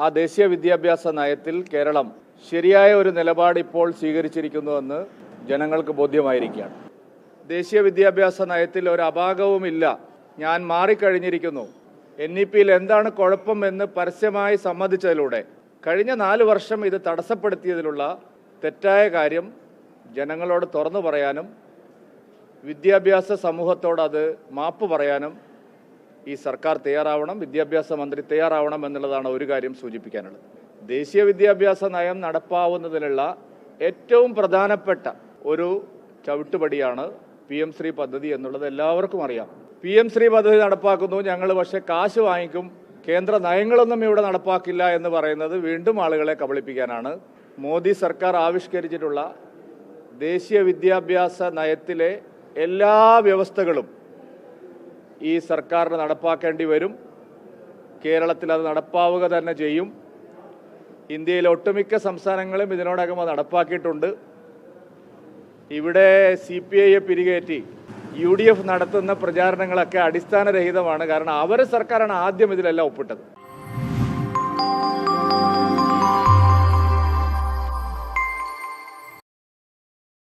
ആ ദേശീയ വിദ്യാഭ്യാസ നയത്തിൽ കേരളം ശരിയായ ഒരു നിലപാട് ഇപ്പോൾ സ്വീകരിച്ചിരിക്കുന്നുവെന്ന് ജനങ്ങൾക്ക് ബോധ്യമായിരിക്കുകയാണ്. ദേശീയ വിദ്യാഭ്യാസ നയത്തിൽ ഒരു അപാകവുമില്ല, ഞാൻ മാറിക്കഴിഞ്ഞിരിക്കുന്നു, NEP-യിൽ എന്താണ് കുഴപ്പം എന്ന് പരസ്യമായി സമ്മതിച്ചതിലൂടെ കഴിഞ്ഞ 4 വർഷം ഇത് തടസ്സപ്പെടുത്തിയതിലുള്ള തെറ്റായ കാര്യം ജനങ്ങളോട് തുറന്നു പറയാനും വിദ്യാഭ്യാസ സമൂഹത്തോട് അത് മാപ്പ് പറയാനും ഈ സർക്കാർ തയ്യാറാവണം, വിദ്യാഭ്യാസ മന്ത്രി തയ്യാറാവണം എന്നുള്ളതാണ് ഒരു കാര്യം സൂചിപ്പിക്കാനുള്ളത്. ദേശീയ വിദ്യാഭ്യാസ നയം നടപ്പാവുന്നതിനുള്ള ഏറ്റവും പ്രധാനപ്പെട്ട ഒരു ചവിട്ടുപടിയാണ് PM ശ്രീ പദ്ധതി എന്നുള്ളത് എല്ലാവർക്കും അറിയാം. PM ശ്രീ പദ്ധതി നടപ്പാക്കുന്നു, ഞങ്ങൾ പക്ഷേ കാശ് വാങ്ങിക്കും, കേന്ദ്ര നയങ്ങളൊന്നും ഇവിടെ നടപ്പാക്കില്ല എന്ന് പറയുന്നത് വീണ്ടും ആളുകളെ കബളിപ്പിക്കാനാണ്. മോദി സർക്കാർ ആവിഷ്കരിച്ചിട്ടുള്ള ദേശീയ വിദ്യാഭ്യാസ നയത്തിലെ എല്ലാ വ്യവസ്ഥകളും ഈ സർക്കാരിന് നടപ്പാക്കേണ്ടി വരും. കേരളത്തിൽ അത് നടപ്പാവുക തന്നെ ചെയ്യും. ഇന്ത്യയിലെ ഒട്ടുമിക്ക സംസ്ഥാനങ്ങളും ഇതിനോടകം അത് നടപ്പാക്കിയിട്ടുണ്ട്. ഇവിടെ CPI-യെ പിരികേറ്റി UDF നടത്തുന്ന പ്രചാരണങ്ങളൊക്കെ അടിസ്ഥാനരഹിതമാണ്. കാരണം അവരെ സർക്കാരാണ് ആദ്യം ഇതിലെല്ലാം ഒപ്പിട്ടത്.